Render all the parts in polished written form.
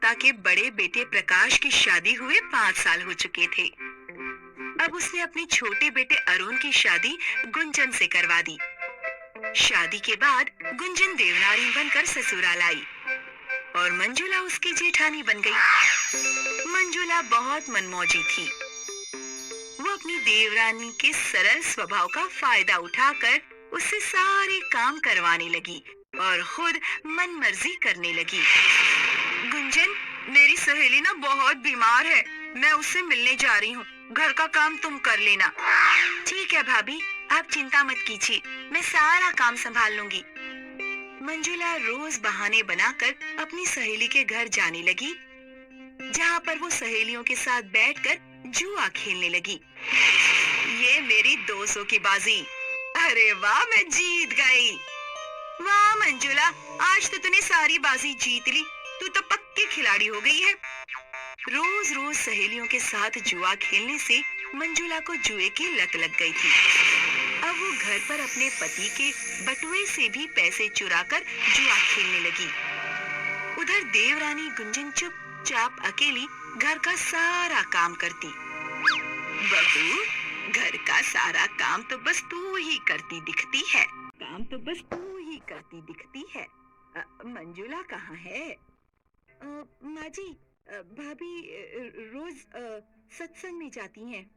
चारुलता के बड़े बेटे प्रकाश की शादी हुए 5 साल हो चुके थे। अब उसने अपने छोटे बेटे अरुण की शादी गुंजन से करवा दी। शादी के बाद गुंजन देवनारी बनकर ससुराल आई और मंजुला उसकी जेठानी बन गई। मंजुला बहुत मनमौजी थी। वो अपनी देवरानी के सरल स्वभाव का फायदा उठाकर उससे सारे काम करवाने लगी और खुद मन मर्जी करने लगी। गुंजन, मेरी सहेली ना बहुत बीमार है, मैं उससे मिलने जा रही हूँ, घर का काम तुम कर लेना। ठीक है भाभी, आप चिंता मत कीजिए, मैं सारा काम संभाल लूंगी। मंजुला रोज बहाने बनाकर अपनी सहेली के घर जाने लगी, जहाँ पर वो सहेलियों के साथ बैठकर जुआ खेलने लगी। ये मेरी 200 की बाजी। अरे वाह, मैं जीत गई। वाह मंजुला, आज तो तूने सारी बाजी जीत ली, तू तो पक्की खिलाड़ी हो गई है। रोज रोज सहेलियों के साथ जुआ खेलने से मंजुला को जुए की लत लग गई थी। अब वो घर पर अपने पति के बटुए से भी पैसे चुराकर जुआ खेलने लगी। उधर देवरानी गुंजन चुपचाप अकेली घर का सारा काम करती। बहू, घर का सारा काम तो बस तू ही करती दिखती है। मंजुला कहाँ है? माँ जी, भाभी रोज सत्संग में जाती हैं।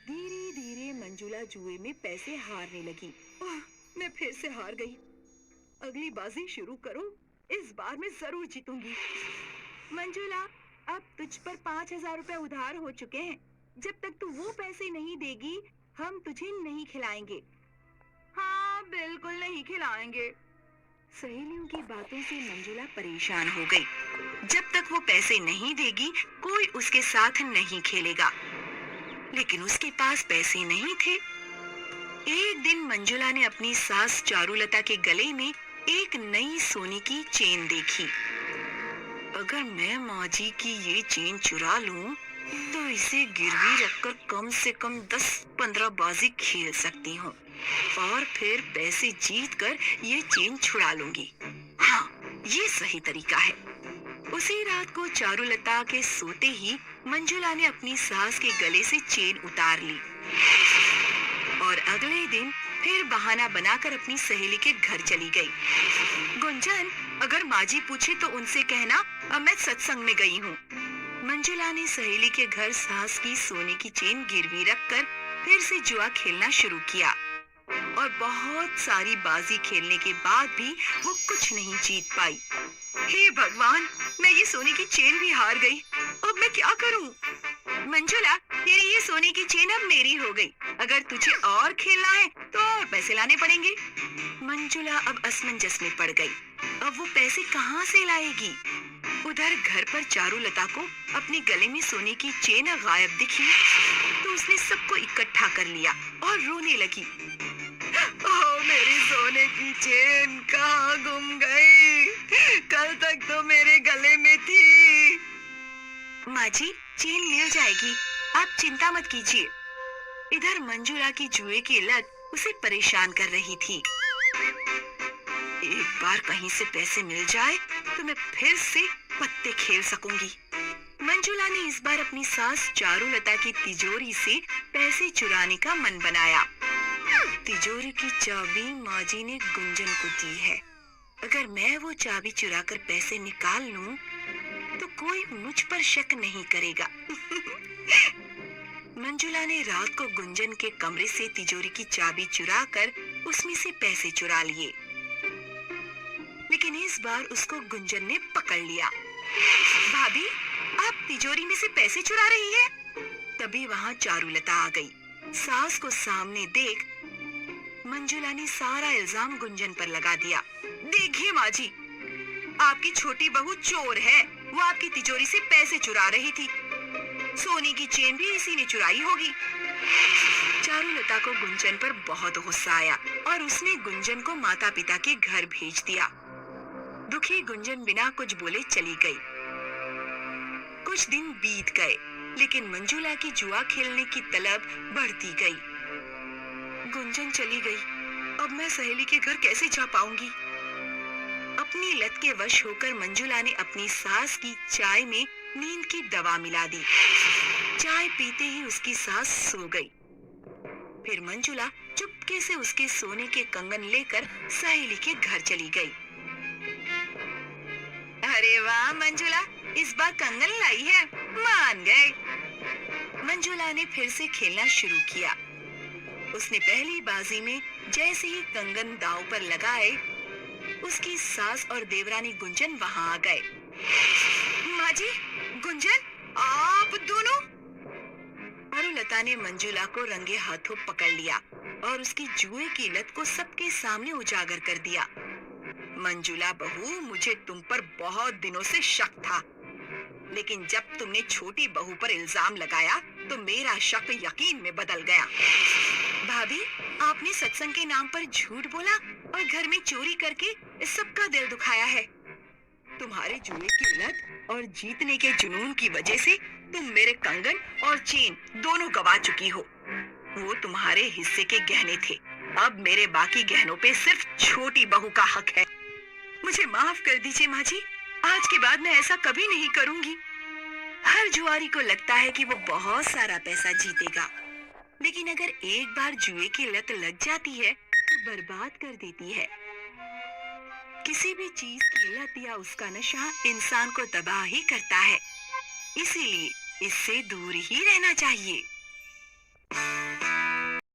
धीरे धीरे मंजुला जुए में पैसे हारने लगी। ओह, मैं फिर से हार गई। अगली बाजी शुरू करो, इस बार मैं जरूर जीतूंगी। मंजुला, अब तुझ पर 5,000 रुपए उधार हो चुके हैं। जब तक तू वो पैसे नहीं देगी, हम तुझे नहीं खिलाएंगे। हाँ, बिल्कुल नहीं खिलाएंगे। सहेलियों की बातों से मंजुला परेशान हो गई। जब तक वो पैसे नहीं देगी, कोई उसके साथ नहीं खेलेगा। लेकिन उसके पास पैसे नहीं थे। एक दिन मंजुला ने अपनी सास चारुलता के गले में एक नई सोने की चेन देखी। अगर मैं माँ जी की ये चेन चुरा लूं, तो इसे गिरवी रखकर कम से कम 10-15 बाजी खेल सकती हूँ और फिर पैसे जीतकर ये चेन छुड़ा लूंगी। हाँ, ये सही तरीका है। उसी रात को चारुलता के सोते ही मंजुला ने अपनी सास के गले से चेन उतार ली और अगले दिन फिर बहाना बनाकर अपनी सहेली के घर चली गई। गुंजन, अगर माँ जी पूछे तो उनसे कहना मैं सत्संग में गई हूँ। मंजुला ने सहेली के घर सास की सोने की चेन गिरवी रखकर फिर से जुआ खेलना शुरू किया और बहुत सारी बाजी खेलने के बाद भी वो कुछ नहीं जीत पाई। हे भगवान, मैं ये सोने की चेन भी हार गई। अब मैं क्या करूं? मंजुला, तेरी ये सोने की चेन अब मेरी हो गई। अगर तुझे और खेलना है तो और पैसे लाने पड़ेंगे। मंजुला अब असमंजस में पड़ गई। अब वो पैसे कहाँ से लाएगी? उधर घर पर चारुलता को अपने गले में सोने की चेन गायब दिखी, तो उसने सबको इकट्ठा कर लिया और रोने लगी। ओह, मेरी सोने की चेन कहाँ गुम गई? कल तक तो मेरे गले में थी। माँ जी, चेन मिल जाएगी, आप चिंता मत कीजिए। इधर मंजुला की जुए की लत उसे परेशान कर रही थी। एक बार कहीं से पैसे मिल जाए तो मैं फिर से पत्ते खेल सकूंगी। मंजुला ने इस बार अपनी सास चारुलता की तिजोरी से पैसे चुराने का मन बनाया। तिजोरी की चाबी माँ जी ने गुंजन को दी है। अगर मैं वो चाबी चुराकर पैसे निकाल लूं, तो कोई मुझ पर शक नहीं करेगा। मंजुला ने रात को गुंजन के कमरे से तिजोरी की चाबी चुराकर उसमें से पैसे चुरा लिए। लेकिन इस बार उसको गुंजन ने पकड़ लिया। भाभी, आप तिजोरी में से पैसे चुरा रही है? तभी वहाँ चारुलता आ गई। सास को सामने देख मंजुला ने सारा इल्जाम गुंजन पर लगा दिया। देखिए माँ जी, आपकी छोटी बहू चोर है। वो आपकी तिजोरी से पैसे चुरा रही थी। सोने की चेन भी इसी ने चुराई होगी। चारुलता को गुंजन पर बहुत गुस्सा आया और उसने गुंजन को माता पिता के घर भेज दिया। दुखी गुंजन बिना कुछ बोले चली गई। कुछ दिन बीत गए, लेकिन मंजुला की जुआ खेलने की तलब बढ़ती गई। गुंजन चली गई, अब मैं सहेली के घर कैसे जा पाऊंगी? अपनी लत के वश होकर मंजुला ने अपनी सास की चाय में नींद की दवा मिला दी। चाय पीते ही उसकी सास सो गई। फिर मंजुला चुपके से उसके सोने के कंगन लेकर सहेली के घर चली गई। अरे वाह मंजुला, इस बार कंगन लाई है, मान गए। मंजुला ने फिर से खेलना शुरू किया। उसने पहली बाजी में जैसे ही कंगन दांव पर लगाए, उसकी सास और देवरानी गुंजन वहां आ गए। माँ जी, गुंजन, आप दोनों। चारुलता ने मंजुला को रंगे हाथों पकड़ लिया और उसकी जुए की लत को सबके सामने उजागर कर दिया। मंजुला बहू, मुझे तुम पर बहुत दिनों से शक था, लेकिन जब तुमने छोटी बहू पर इल्जाम लगाया तो मेरा शक यकीन में बदल गया। भाभी, आपने सत्संग के नाम पर झूठ बोला और घर में चोरी करके सबका दिल दुखाया है। तुम्हारे जुए की लत और जीतने के जुनून की वजह से तुम मेरे कंगन और चेन दोनों गवा चुकी हो। वो तुम्हारे हिस्से के गहने थे, अब मेरे बाकी गहनों पे सिर्फ छोटी बहू का हक है। मुझे माफ कर दीजिए माँ जी, आज के बाद मैं ऐसा कभी नहीं करूंगी। हर जुआरी को लगता है कि वो बहुत सारा पैसा जीतेगा, लेकिन अगर एक बार जुए की लत लग जाती है तो बर्बाद कर देती है। किसी भी चीज की लत या उसका नशा इंसान को तबाह ही करता है, इसीलिए इससे दूर ही रहना चाहिए।